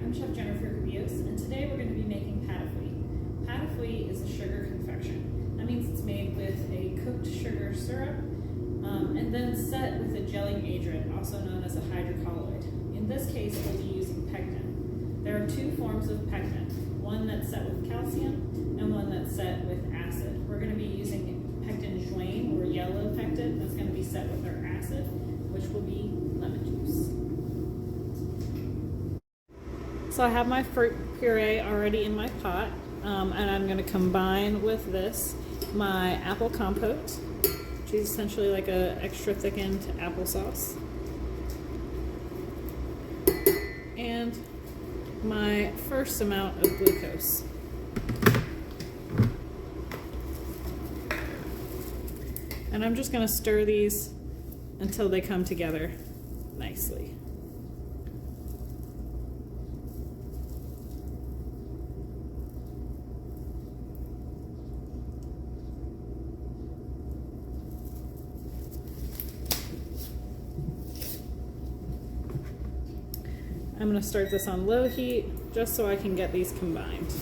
I'm Chef Jennifer Cabillos, and today we're going to be making Pate. Pate is a sugar confection. That means it's made with a cooked sugar syrup and then set with a gelling agent, also known as a hydrocolloid. In this case, we'll be using pectin. There are two forms of pectin, one that's set with calcium and one that's set with acid. We're going to be using Pectin Juane, or yellow pectin, that's going to be set with our acid, which will be lemon juice. So I have my fruit puree already in my pot, and I'm going to combine with this my Apple Compote, which is essentially like a extra thickened applesauce, and my first amount of glucose. And I'm just going to stir these until they come together nicely. I'm going to start this on low heat just so I can get these combined.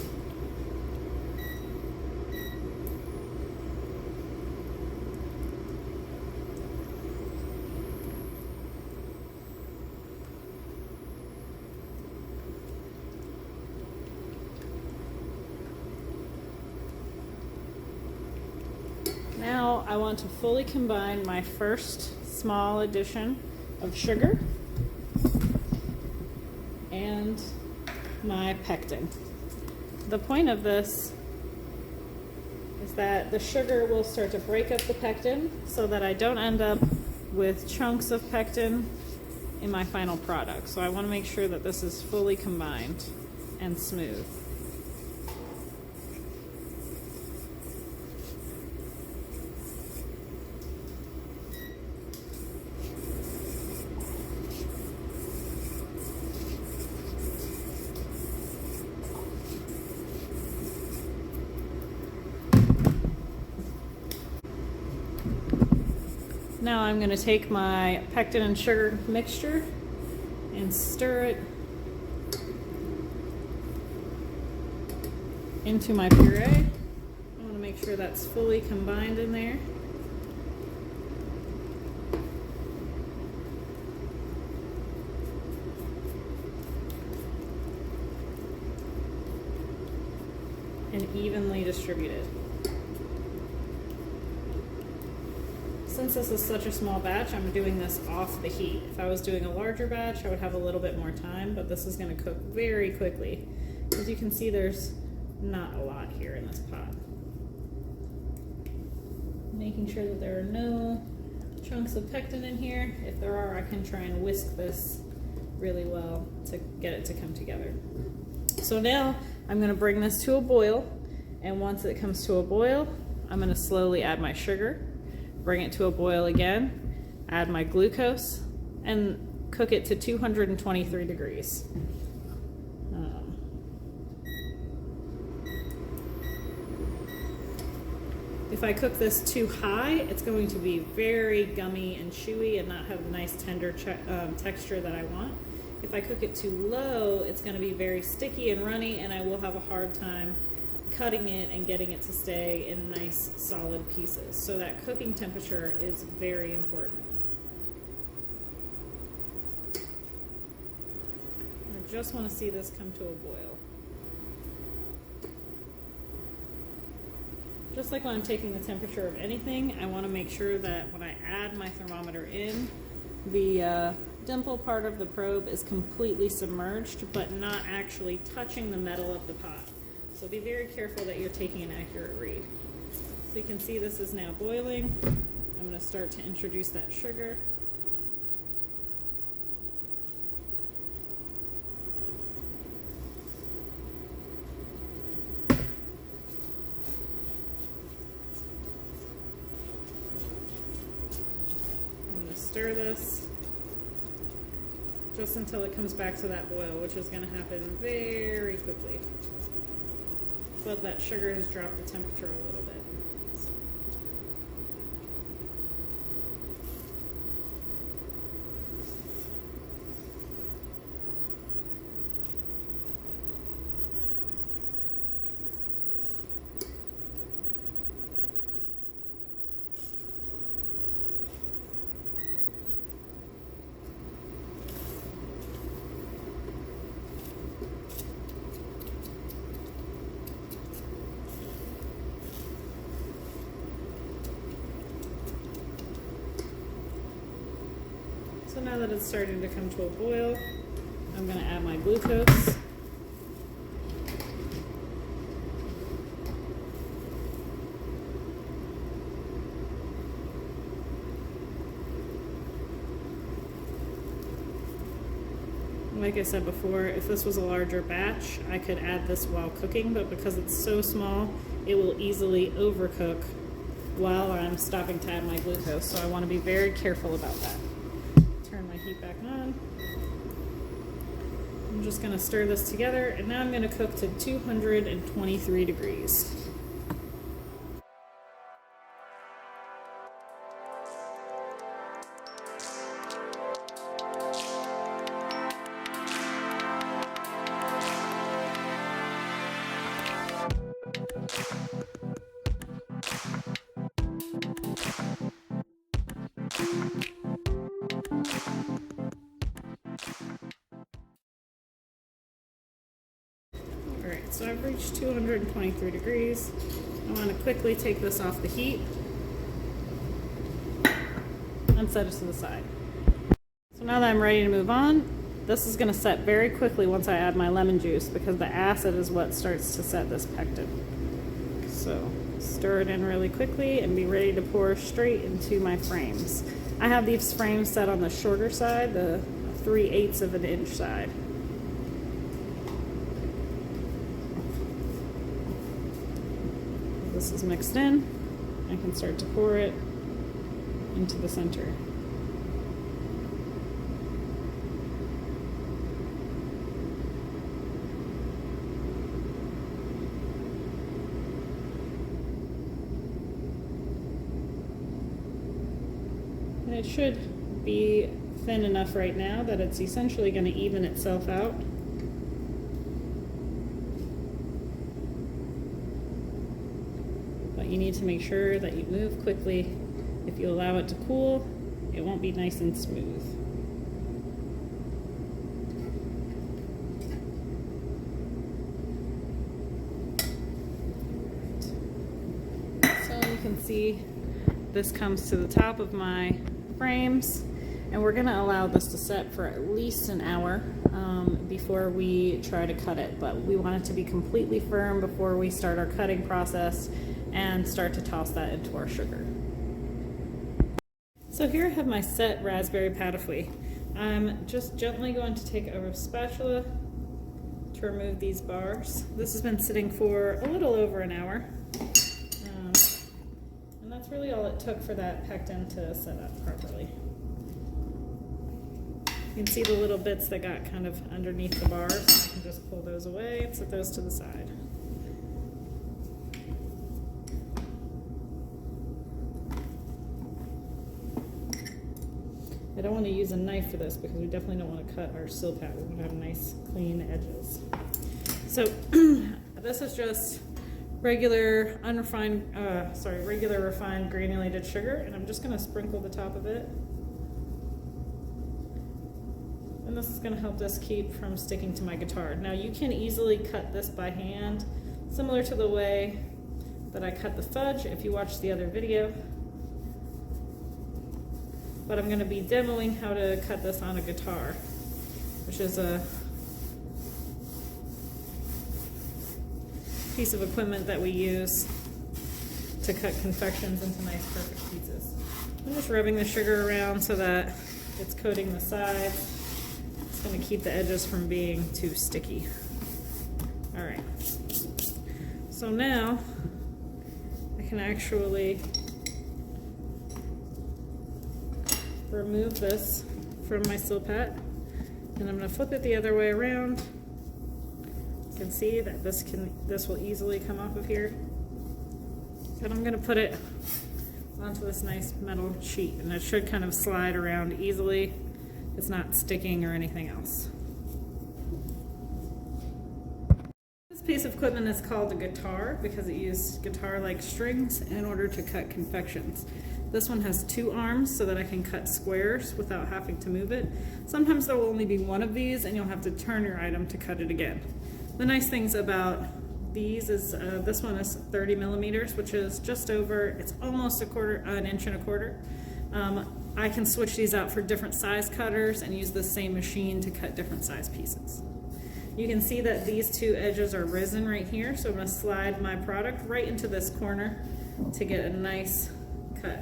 Now I want to fully combine my first small addition of sugar and my pectin. The point of this is that the sugar will start to break up the pectin so that I don't end up with chunks of pectin in my final product. So I want to make sure that this is fully combined and smooth. Now I'm going to take my pectin and sugar mixture and stir it into my puree. I want to make sure that's fully combined in there. And evenly distributed. Since this is such a small batch, I'm doing this off the heat. If I was doing a larger batch, I would have a little bit more time, but this is going to cook very quickly. As you can see, there's not a lot here in this pot. Making sure that there are no chunks of pectin in here. If there are, I can try and whisk this really well to get it to come together. So now I'm going to bring this to a boil, and once it comes to a boil, I'm going to slowly add my sugar. Bring it to a boil again, add my glucose, and cook it to 223 degrees. If I cook this too high, it's going to be very gummy and chewy and not have the nice tender texture that I want. If I cook it too low, it's going to be very sticky and runny, and I will have a hard time cutting it and getting it to stay in nice solid pieces. So that cooking temperature is very important. I just want to see this come to a boil. Just like when I'm taking the temperature of anything, I want to make sure that when I add my thermometer in, the dimple part of the probe is completely submerged but not actually touching the metal of the pot. So be very careful that you're taking an accurate read. So you can see this is now boiling. I'm going to start to introduce that sugar. I'm going to stir this just until it comes back to that boil, which is going to happen very quickly. But that sugar has dropped the temperature a little bit. So. now that it's starting to come to a boil, I'm going to add my glucose. Like I said before, if this was a larger batch, I could add this while cooking, but because it's so small, it will easily overcook while I'm stopping to add my glucose, so I want to be very careful about that. Turn my heat back on. I'm just going to stir this together, and now I'm going to cook to 223 degrees. Alright, so I've reached 223 degrees. I want to quickly take this off the heat and set it to the side. So now that I'm ready to move on, this is going to set very quickly once I add my lemon juice, because the acid is what starts to set this pectin. So stir it in really quickly and be ready to pour straight into my frames. I have these frames set on the shorter side, the 3/8 of an inch side. This is mixed in, I can start to pour it into the center. And it should be thin enough right now that it's essentially going to even itself out. But you need to make sure that you move quickly. If you allow it to cool, it won't be nice and smooth. So you can see this comes to the top of my frames, and we're going to allow this to set for at least an hour before we try to cut it, but we want it to be completely firm before we start our cutting process and start to toss that into our sugar. So here I have my set raspberry pate. I'm just gently going to take a spatula to remove these bars. This has been sitting for a little over an hour. And that's really all it took for that pectin to set up properly. You can see the little bits that got kind of underneath the bars. I can just pull those away and set those to the side. I don't want to use a knife for this because we definitely don't want to cut our silpat. We want to have nice, clean edges. So this is just regular refined granulated sugar, and I'm just going to sprinkle the top of it. And this is going to help this keep from sticking to my guitar. Now you can easily cut this by hand, similar to the way that I cut the fudge if you watched the other video. But I'm going to be demoing how to cut this on a guitar, which is a piece of equipment that we use to cut confections into nice perfect pieces. I'm just rubbing the sugar around so that it's coating the sides. It's going to keep the edges from being too sticky. Alright, so now I can actually remove this from my silpat, and I'm going to flip it the other way around. You can see that this will easily come off of here, and I'm going to put it onto this nice metal sheet, and it should kind of slide around easily. It's not sticking or anything else. This piece of equipment is called a guitar because it used guitar-like strings in order to cut confections. This one has 2 arms so that I can cut squares without having to move it. Sometimes there will only be one of these and you'll have to turn your item to cut it again. The nice things about these is this one is 30 millimeters, which is just over, it's almost an inch and a quarter. I can switch these out for different size cutters and use the same machine to cut different size pieces. You can see that these two edges are risen right here, so I'm going to slide my product right into this corner to get a nice cut.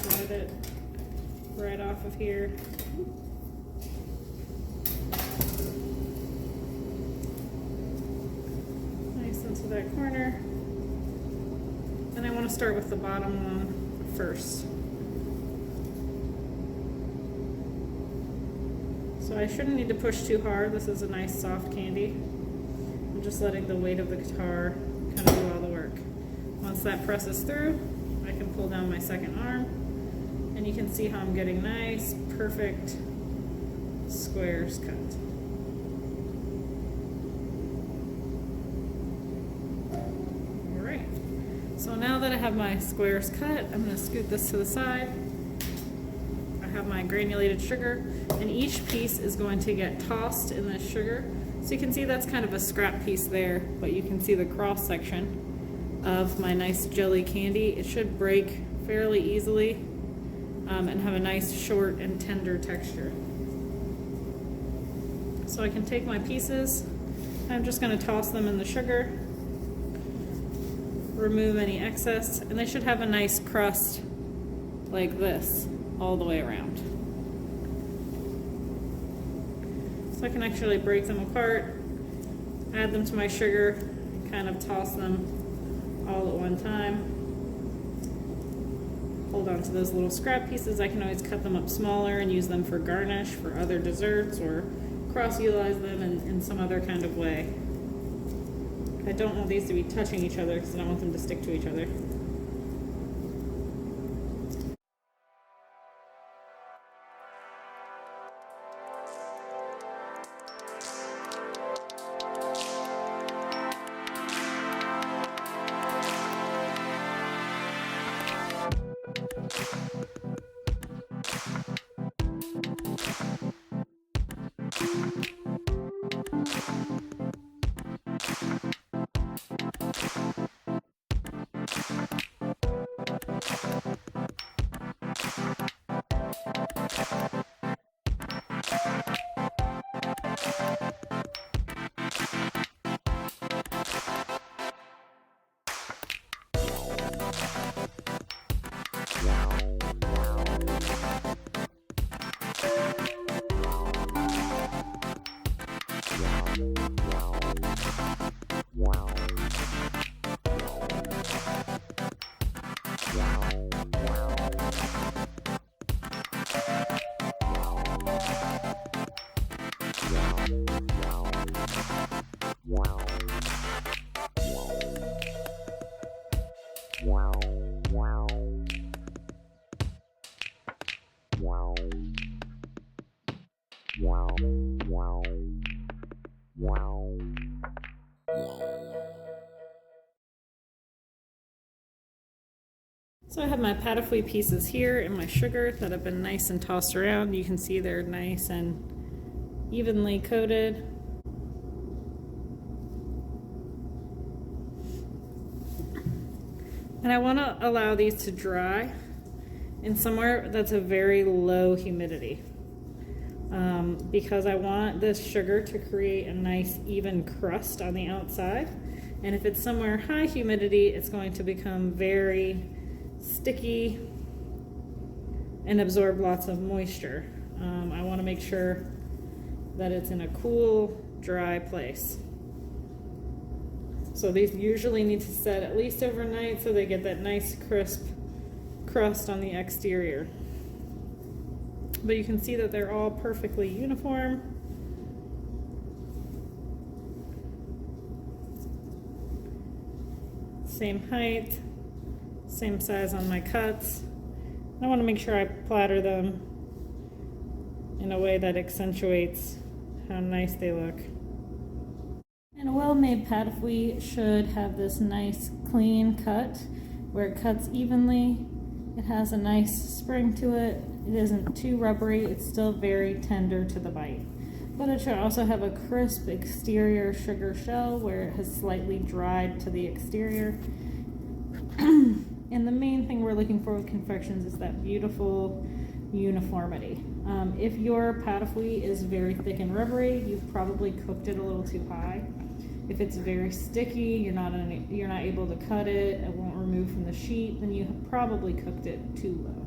Slide it right off of here. Nice into that corner. And I want to start with the bottom one first. So I shouldn't need to push too hard. This is a nice soft candy. I'm just letting the weight of the guitar kind of do all the work. Once that presses through, I can pull down my second arm, and you can see how I'm getting nice, perfect squares cut. All right. So now that I have my squares cut, I'm going to scoot this to the side. I have my granulated sugar, and each piece is going to get tossed in this sugar. So you can see that's kind of a scrap piece there, but you can see the cross section of my nice jelly candy. It should break fairly easily and have a nice short and tender texture. So I can take my pieces, I'm just going to toss them in the sugar, remove any excess, and they should have a nice crust like this all the way around. So I can actually break them apart, add them to my sugar, kind of toss them all at one time. Hold on to those little scrap pieces. I can always cut them up smaller and use them for garnish for other desserts, or cross-utilize them in some other kind of way. I don't want these to be touching each other because I don't want them to stick to each other. So I have my Pate pieces here and my sugar that have been nice and tossed around. You can see they're nice and evenly coated. And I want to allow these to dry in somewhere that's a very low humidity because I want this sugar to create a nice even crust on the outside. And if it's somewhere high humidity, it's going to become very sticky and absorb lots of moisture. I want to make sure that it's in a cool, dry place. So these usually need to set at least overnight so they get that nice crisp crust on the exterior. But you can see that they're all perfectly uniform. Same height, same size on my cuts. I want to make sure I platter them in a way that accentuates how nice they look. And a well-made Pate should have this nice clean cut where it cuts evenly. It has a nice spring to it. It isn't too rubbery. It's still very tender to the bite. But it should also have a crisp exterior sugar shell where it has slightly dried to the exterior. And the main thing we're looking for with confections is that beautiful uniformity. If your pate fouille is very thick and rubbery, you've probably cooked it a little too high. If it's very sticky, you're not able to cut it, it won't remove from the sheet, then you have probably cooked it too low.